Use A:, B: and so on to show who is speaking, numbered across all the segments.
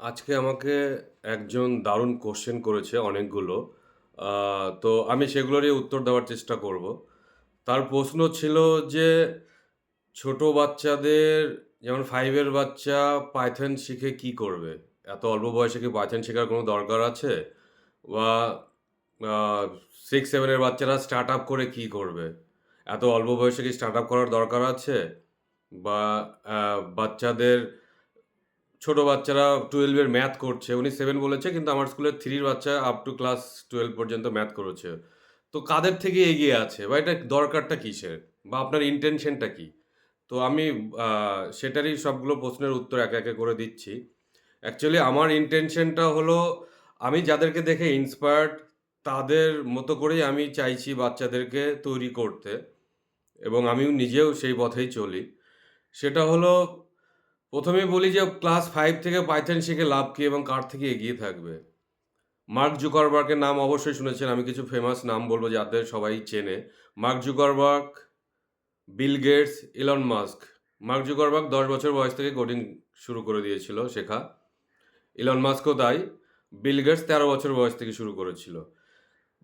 A: আজকে আমাকে একজন দারুণ কোশ্চেন করেছে অনেকগুলো। আ তো আমি সেগুলোরই উত্তর দেওয়ার চেষ্টা করব। তার প্রশ্ন ছিল যে, ছোট বাচ্চাদের যেমন 5 এর বাচ্চা পাইথন শিখে কি করবে? এত অল্প বয়সে কি পাইথন শেখার কোনো দরকার আছে? বা আ 6-7 এর বাচ্চারা স্টার্টআপ করে কি করবে? এত অল্প বয়সে কি স্টার্টআপ করার দরকার আছে? বা আ বাচ্চাদের ছোট বাচ্চারা 12 এর ম্যাথ করছে। উনি 7 বলেছে কিন্তু আমার স্কুলের 3 র বাচ্চা আপ টু ক্লাস 12 পর্যন্ত ম্যাথ করেছে। তো কাদের থেকে এগিয়ে আছে বা এটা দরকারটা কিসের? বা আপনার ইনটেনশন টা কি? তো আমি আ সেটারই সবগুলো প্রশ্নের উত্তর একে, একে করে দিচ্ছি। অ্যাকচুয়ালি আমার ইনটেনশন টা হলো আমি যাদেরকে দেখে ইন্সপায়ার্ড তাদের মতো করেই আমি চাইছি বাচ্চাদেরকে তৈরি করতে এবং আমিও নিজেও সেই পথেই চলি। সেটা হলো ১ম এই বলি যে ক্লাস 5 থেকে পাইথন শিখে লাভ কি এবং কার থেকে এগিয়ে থাকবে? মার্ক জুকারবার্গের নাম অবশ্যই শুনেছেন। আমি কিছু ফেমাস নাম বলব যাদের সবাই চেনে। Mark Zuckerberg, Bill Gates, Elon Musk. Mark Zuckerberg ১০ বছর বয়স থেকে কোডিং শুরু করে দিয়েছিল শেখা। ইলন মাস্কও তাই। বিল গেটস ১৩ বছর বয়স থেকে শুরু করেছিল।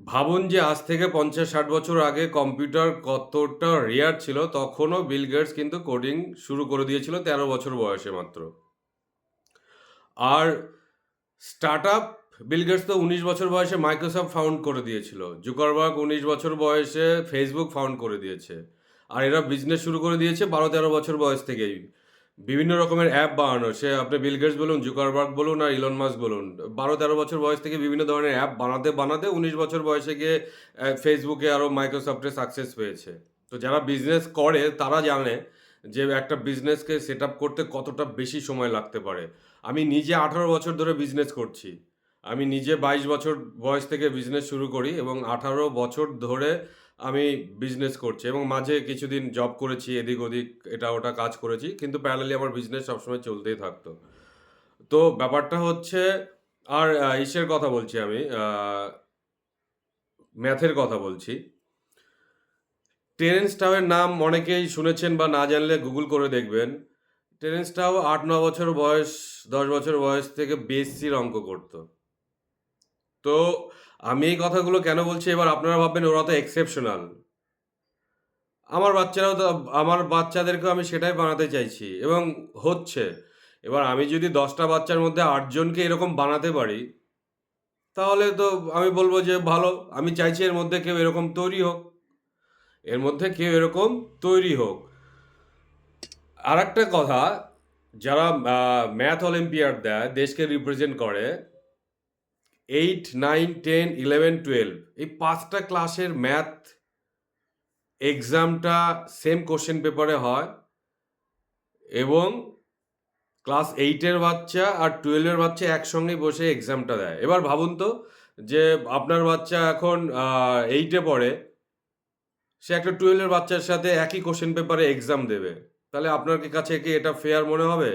A: ভাবুন যে আজ থেকে ৫০-৬০ বছর আগে কম্পিউটার কতটা রেয়ার ছিল, তখনও বিল গেটস কিন্তু কোডিং শুরু করে দিয়েছিল ১৩ বছর বয়সে মাত্র। আর স্টার্টআপ বিল গেটস তো ১৯ বছর বয়সে মাইক্রোসফট ফাউন্ড করে দিয়েছিল। জুকারবার্গ ১৯ বছর বয়সে ফেসবুক ফাউন্ড করে দিয়েছে। আর এরা বিজনেস শুরু করে দিয়েছে ১২-১৩ বছর বয়স থেকেই। বিভিন্ন রকমের অ্যাপ বানানো। সে আপনি বিল গেটস বলুন, জুকারবার্গ বলুন আর ইলন মাস্ক বলুন। ১২-১৩ বছর বয়স থেকে বিভিন্ন ধরনের অ্যাপ বানাতে ১৯ বছর বয়সে গিয়ে ফেসবুকে আরো মাইক্রোসফটে সাকসেস পেয়েছে। তো যারা বিজনেস করে তারা জানে যে একটা বিজনেসকে সেটআপ করতে কতটা বেশি সময় লাগতে পারে। আমি নিজে ১৮ বছর ধরে বিজনেস করছি। আমি নিজে ২২ বছর বয়স থেকে বিজনেস শুরু করি এবং ১৮ বছর ধরে আমি বিজনেস করছি এবং মাঝে কিছুদিন জব করেছি, এদিক-ওদিক এটা ওটা কাজ করেছি। কিন্তু প্যারালালি আমার বিজনেস সবসময় চলতেই থাকতো। তো ব্যাপারটা হচ্ছে আর ইসের কথা বলছি আমি ম্যাথের কথা বলছি। টেরেন্স টাও এর নাম অনেকেই শুনেছেন বা না জানলে গুগল করে দেখবেন। টেরেন্স টাও ৮-৯ বছর বয়স, ১০ বছর বয়স থেকে বেসির অঙ্ক করত। তো আমি এই কথাগুলো কেন বলছি এবার আপনারা ভাববেন ওরা তো এক্সেপশনাল। আমার বাচ্চারাও তো আমার বাচ্চাদেরকেও আমি সেটাই বানাতে চাইছি এবং হচ্ছে। এবার আমি যদি ১০ টা বাচ্চার মধ্যে ৮ জনকে এরকম বানাতে পারি, তাহলে তো আমি বলব যে ভালো। আমি চাইছি এর মধ্যে কেউ এরকম তৈরি হোক। এর মধ্যে কেউ এরকম তৈরি হোক। আরেকটা কথা, যারা ম্যাথ অলিম্পিয়াড দেয়, দেশকে রিপ্রেজেন্ট করে 8, 9, 10, 11, 12 এই ৫ টা ক্লাসের ম্যাথ এক্সামটা সেম কোয়েশ্চেন পেপারে হয় এবং ক্লাস 8 এর বাচ্চা আর 12 এর বাচ্চা একসঙ্গেই বসে এক্সামটা দেয়। এবার ভাবুন তো যে আপনার বাচ্চা এখন 8 এ পড়ে, সে একটা 12 এর বাচ্চার সাথে একই কোয়েশ্চেন পেপারে এক্সাম দেবে। তাহলে আপনার কাছে কি এটা ফেয়ার মনে হবে?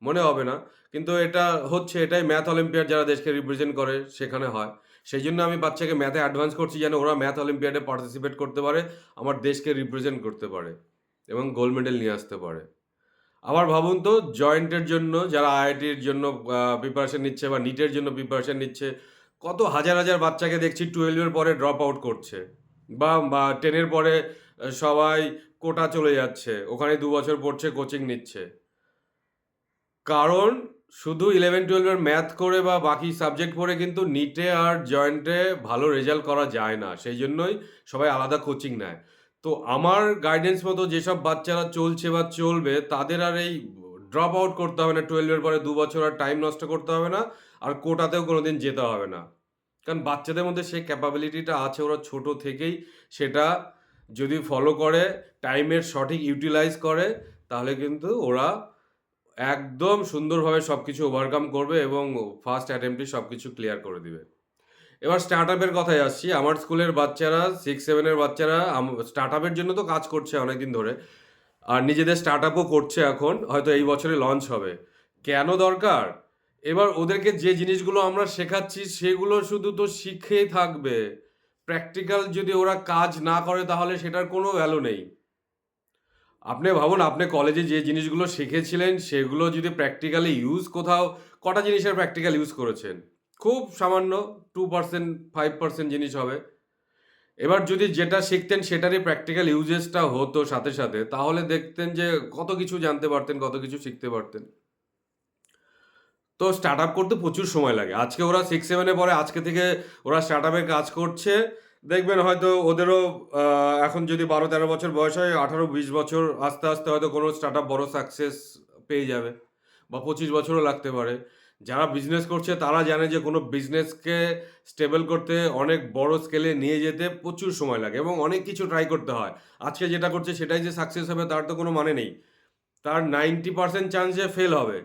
A: মনে হবে না। কিন্তু এটা হচ্ছে এটাই ম্যাথ অলিম্পিয়াড যারা দেশকে রিপ্রেজেন্ট করে সেখানে হয়। সেইজন্য আমি বাচ্চাকে ম্যাথে অ্যাডভান্স করছি যেন ওরা ম্যাথ অলিম্পিয়াডে পার্টিসিপেট করতে পারে, আমার দেশকে রিপ্রেজেন্ট করতে পারে এবং গোল্ড মেডেল নিয়ে আসতে পারে। আবার ভাবুন তো জয়েন্টের জন্য যারা আইআইটির জন্য প্রিপারেশন নিচ্ছে বা নিটের জন্য প্রিপারেশন নিচ্ছে, কত হাজার, হাজার বাচ্চাকে দেখছি 12 এর পরে ড্রপ আউট করছে। বা 10 এর পরে সবাই কোটা চলে যাচ্ছে। ওখানে ২ বছর পড়ছে, কোচিং নিচ্ছে। কারণ শুধু 11-12 এর ম্যাথ করে বা বাকি সাবজেক্ট পড়ে কিন্তু নিটে আর জয়েন্টে ভালো রেজাল্ট করা যায় না। সেইজন্যই সবাই আলাদা কোচিং নেয়। তো আমার গাইডেন্স মতো যেসব বাচ্চারা চলছে বা চলবে তাদের আর এই ড্রপ আউট করতে হবে না 12 এর পরে ২ বছর আর টাইম নষ্ট করতে হবে না। আর কোটাতেও কোনোদিন যেতে হবে না। কারণ বাচ্চাদের মধ্যে সেই ক্যাপাবিলিটিটা আছে ওরা ছোট থেকেই সেটা যদি ফলো করে, টাইমের সঠিক ইউটিলাইজ করে তাহলে কিন্তু ওরা একদম সুন্দরভাবে সবকিছু ওভারকাম করবে এবং ফার্স্ট অ্যাটেম্পটেই সবকিছু ক্লিয়ার করে দিবে। এবার স্টার্টআপ এর কথায় আসছি। আমার স্কুলের বাচ্চারা 6-7 এর বাচ্চারা স্টার্টআপ এর জন্য তো কাজ করছে অনেকদিন ধরে। আর নিজেদের স্টার্টআপও করছে এখন। হয়তো এই বছরে লঞ্চ হবে। কেন দরকার? এবার ওদেরকে যে জিনিসগুলো আমরা শেখাচ্ছি সেগুলো শুধু তো শিখেই থাকবে। প্র্যাকটিক্যাল যদি ওরা কাজ না করে তাহলে সেটার কোনো ভ্যালু নেই। আপনি ভাবুন আপনি কলেজে যে জিনিসগুলো শিখেছিলেন সেগুলো যদি প্র্যাকটিক্যালি ইউজ কোথাও কটা জিনিসের প্র্যাকটিক্যাল ইউজ করেছেন? খুব সামান্য 2% 5% জিনিস হবে। এবার যদি যেটা শিখতেন সেটারই প্র্যাকটিক্যাল ইউজেসটা হতো সাথে, সাথে তাহলে দেখতেন যে কত কিছু জানতে পারতেন, কত কিছু শিখতে পারতেন। তো স্টার্টআপ করতে প্রচুর সময় লাগে। আজকে ওরা 6-7 এ পড়ে, আজকে থেকে ওরা স্টার্টআপে কাজ করছে। দেখবেন হয়তো ওদেরও এখন যদি 12-13 বছর বয়স হয়, 18-20 বছর আস্তে, আস্তে হয়তো কোনো স্টার্টআপ বড় সাকসেস পেয়ে যাবে বা 25 বছরও লাগতে পারে। যারা বিজনেস করছে তারা জানে যে কোনো বিজনেসকে স্টেবল করতে অনেক বড় স্কেলে নিয়ে যেতে প্রচুর সময় লাগে এবং অনেক কিছু ট্রাই করতে হয়। আজকে যেটা করছে সেটাই যে সাকসেস হবে তার তো কোনো মানে নেই। তার 90% চান্স যে ফেল হবে।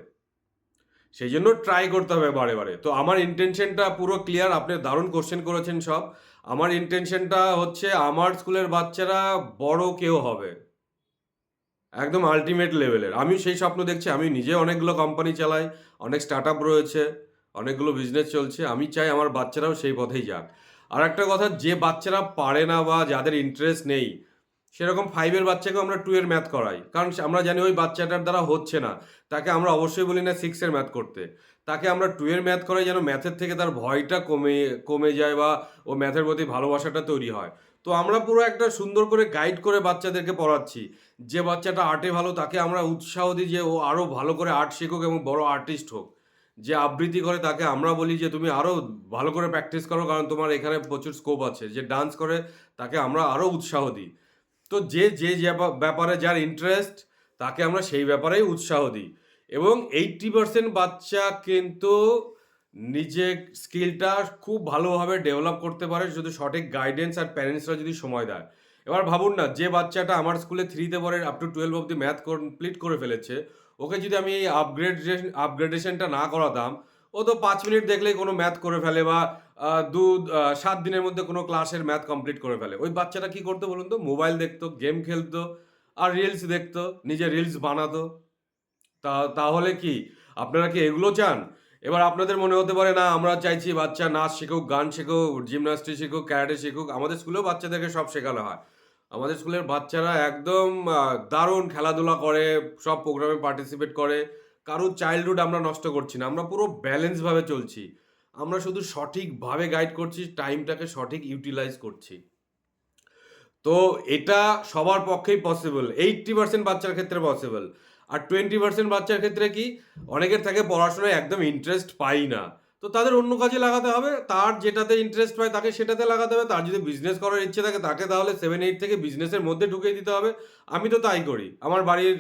A: সেই জন্য ট্রাই করতে হবে বারে বারে। তো আমার ইন্টেনশনটা পুরো ক্লিয়ার। আপনি দারুণ কোশ্চেন করেছেন সব। আমার ইন্টেনশনটা হচ্ছে আমার স্কুলের বাচ্চারা বড় কেউ হবে, একদম আল্টিমেট লেভেলের। আমি সেই স্বপ্ন দেখছি। আমি নিজে অনেকগুলো কোম্পানি চালাই, অনেক স্টার্টআপ রয়েছে, অনেকগুলো বিজনেস চলছে। আমি চাই আমার বাচ্চারাও সেই পথেই যাক। আর একটা কথা, যে বাচ্চারা পারে না বা যাদের ইন্টারেস্ট নেই, সেরকম 5 এর বাচ্চাকেও আমরা 2 এর ম্যাথ করাই। কারণ আমরা জানি ওই বাচ্চাটার দ্বারা হচ্ছে না। তাকে আমরা অবশ্যই বলি না 6 এর ম্যাথ করতে। তাকে আমরা 2 এর ম্যাথ করাই যেন ম্যাথের থেকে তার ভয়টা কমে যায় বা ও ম্যাথের প্রতি ভালোবাসাটা তৈরি হয়। তো আমরা পুরো একটা সুন্দর করে গাইড করে বাচ্চাদেরকে পড়াচ্ছি। যে বাচ্চাটা আর্টে ভালো তাকে আমরা উৎসাহ দিই যে ও আরও ভালো করে আর্ট শিখুক এবং বড় আর্টিস্ট হোক। যে আবৃত্তি করে তাকে আমরা বলি যে তুমি আরও ভালো করে প্র্যাকটিস করো, কারণ তোমার এখানে প্রচুর স্কোপ আছে। যে ডান্স করে তাকে আমরা আরও উৎসাহ দিই। তো যে ব্যাপারে যার ইন্টারেস্ট তাকে আমরা সেই ব্যাপারেই উৎসাহ দিই। এবং 80% বাচ্চা কিন্তু নিজের স্কিলটা খুব ভালোভাবে ডেভেলপ করতে পারে যদি সঠিক গাইডেন্স আর প্যারেন্টসরা যদি সময় দেয়। এবার ভাবুন না, যে বাচ্চাটা আমার স্কুলে 3-তে পড়ে আপ টু 12 অব্দি ম্যাথ কমপ্লিট করে ফেলেছে, ওকে যদি আমি এই আপগ্রেডেশনটা না করাতাম, ও তো 5 মিনিট দেখলেই কোনো ম্যাথ করে ফেলে বা 7 দিনের মধ্যে কোনো ক্লাসের ম্যাথ কমপ্লিট করে ফেলে। ওই বাচ্চাটা কি করতো বলুন তো? মোবাইল দেখতো, গেম খেলতো আর রিলস দেখতো, নিজে রিলস বানাতো। তাহলে কি আপনারা কি এগুলো চান? এবার আপনাদের মনে হতে পারে, না আমরা চাইছি বাচ্চা নাচ শিখুক, গান শিখুক, জিমন্যাস্টিক শিখুক, ক্যারাটে শিখুক। আমাদের স্কুলেও বাচ্চাদেরকে সব শেখানো হয়। আমাদের স্কুলের বাচ্চারা একদম দারুণ খেলাধুলা করে, সব প্রোগ্রামে পার্টিসিপেট করে। কারোর চাইল্ডহুড আমরা নষ্ট করছি না। আমরা পুরো ব্যালেন্সভাবে চলছি। আমরা শুধু সঠিকভাবে গাইড করছি, টাইমটাকে সঠিক ইউটিলাইজ করছি। তো এটা সবার পক্ষেই পসিবল। 80% বাচ্চার ক্ষেত্রে পসিবল। আর 20% বাচ্চার ক্ষেত্রে কি, অনেকের থাকে পড়াশোনায় একদম ইন্টারেস্ট পাই না। তো তাদের অন্য কাজে লাগাতে হবে। তার যেটাতে ইন্টারেস্ট পায় তাকে সেটাতে লাগাতে হবে। তার যদি বিজনেস করার ইচ্ছে থাকে তাকে তাহলে 7-8 থেকে বিজনেসের মধ্যে ঢুকিয়ে দিতে হবে। আমি তো তাই করি। আমার বাড়ির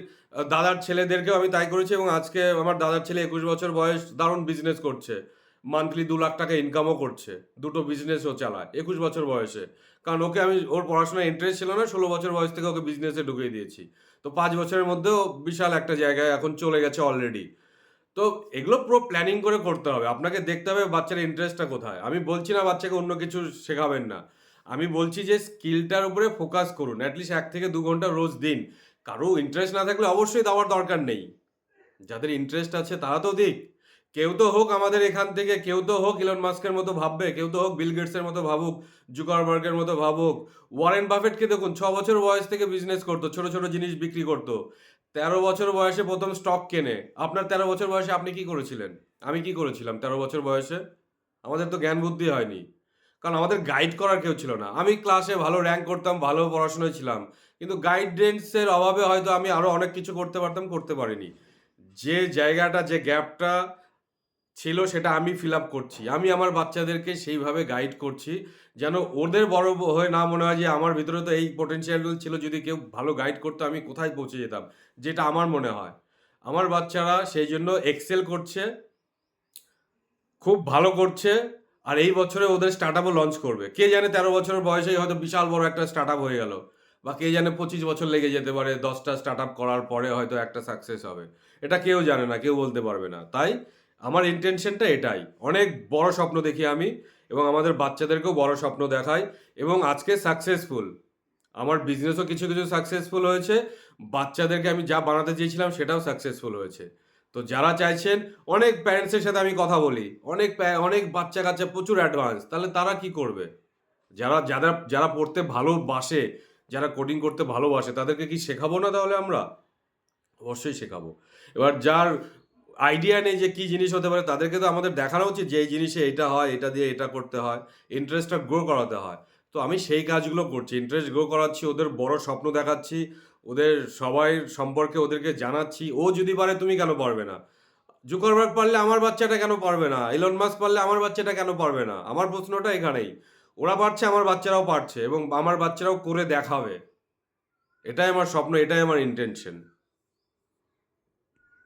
A: দাদার ছেলেদেরকেও আমি তাই করেছি এবং আজকে আমার দাদার ছেলে 21 বছর বয়স, দারুণ বিজনেস করছে। মান্থলি 2 লাখ টাকা ইনকামও করছে। দুটো বিজনেসও চালায় 21 বছর বয়সে। কারণ ওকে আমি, ওর পড়াশোনায় ইন্টারেস্ট ছিল না, 16 বছর বয়স থেকে ওকে বিজনেসে ঢুকিয়ে দিয়েছি। তো 5 বছরের মধ্যেও বিশাল একটা জায়গায় এখন চলে গেছে অলরেডি। তো এগুলো পুরো প্ল্যানিং করে করতে হবে। আপনাকে দেখতে হবে বাচ্চার ইন্টারেস্টটা কোথায়। আমি বলছি না বাচ্চাকে অন্য কিছু শেখাবেন না। আমি বলছি যে স্কিলটার উপরে ফোকাস করুন। এটলিস্ট 1 থেকে 2 ঘন্টা রোজ দিন। কারো ইন্টারেস্ট না থাকলে অবশ্যই দেওয়ার দরকার নেই। যাদের ইন্টারেস্ট আছে তারা তো দিক। কেউ তো হোক আমাদের এখান থেকে, কেউ তো হোক ইলন মাস্কের মতো ভাববে, কেউ তো হোক বিল গেটসের মতো ভাবুক, জুকারবার্গের মতো ভাবুক। ওয়ারেন বাফেটকে দেখুন, 6 বছর বয়স থেকে বিজনেস করতো, ছোট ছোট জিনিস বিক্রি করতো। 13 বছর বয়সে প্রথম স্টক কেনে। আপনার 13 বছর বয়সে আপনি কি করেছিলেন? আমি কি করেছিলাম 13 বছর বয়সে? আমাদের তো জ্ঞান বুদ্ধি হয়নি। কারণ আমাদের গাইড করার কেউ ছিল না। আমি ক্লাসে ভালো র্যাঙ্ক করতাম, ভালো পড়াশোনায় ছিলাম। কিন্তু গাইডেন্সের অভাবে হয়তো আমি আরো অনেক কিছু করতে পারতাম, করতে পারিনি। যে জায়গাটা, যে গ্যাপটা ছিল সেটা আমি ফিল আপ করছি। আমি আমার বাচ্চাদেরকে সেইভাবে গাইড করছি যেন ওদের বড় হয়ে না মনে হয় যে আমার ভিতরে তো এই পোটেনশিয়াল ছিল, যদি কেউ ভালো গাইড করতো আমি কোথায় পৌঁছে যেতাম। যেটা আমার মনে হয়। আমার বাচ্চারা সেই জন্য এক্সেল করছে, খুব ভালো করছে। আর এই বছরে ওদের স্টার্টআপও লঞ্চ করবে। কে জানে 13 বছরের বয়সেই হয়তো বিশাল বড় একটা স্টার্টআপ হয়ে গেল। বা কে জানে 25 বছর লেগে যেতে পারে 10টা স্টার্টআপ করার পরে হয়তো একটা সাকসেস হবে। এটা কেউ জানে না, কেউ বলতে পারবে না। তাই আমার ইন্টেনশনটা এটাই। অনেক বড় স্বপ্ন দেখি আমি এবং আমাদের বাচ্চাদেরকেও বড় স্বপ্ন দেখাই এবং আজকে সাকসেসফুল। আমার বিজনেসও কিছু, কিছু সাকসেসফুল হয়েছে। বাচ্চাদেরকে আমি যা বানাতে চেয়েছিলাম সেটাও সাকসেসফুল হয়েছে। তো যারা চাইছেন, অনেক প্যারেন্টসের সাথে আমি কথা বলি। অনেক বাচ্চা-কাচ্চা প্রচুর অ্যাডভান্স। তাহলে তারা কি করবে? যারা পড়তে ভালোবাসে, যারা কোডিং করতে ভালোবাসে তাদেরকে কি শেখাবো না তাহলে আমরা? অবশ্যই শেখাবো। এবার যার আইডিয়া নেই যে কি জিনিস হতে পারে, তাদেরকে তো আমাদের দেখানো উচিত যে এই জিনিসে এটা হয়, এটা দিয়ে এটা করতে হয়। ইন্টারেস্টটা গ্রো করাতে হয়। তো আমি সেই কাজগুলো করছি। ইন্টারেস্ট গ্রো করাচ্ছি, ওদের বড় স্বপ্ন দেখাচ্ছি, ওদের সবাই সম্পর্কে ওদেরকে জানাচ্ছি। ও যদি পারে তুমি কেন পারবে না? জুকারবার্গ পারলে আমার বাচ্চাটা কেন পারবে না? ইলন মাস্ক পারলে আমার বাচ্চাটা কেন পারবে না? আমার প্রশ্নটা এখানেই। ওরা পারছে, আমার বাচ্চারাও পারছে এবং আমার বাচ্চারাও করে দেখাবে। এটাই আমার স্বপ্ন, এটাই আমার ইনটেনশন।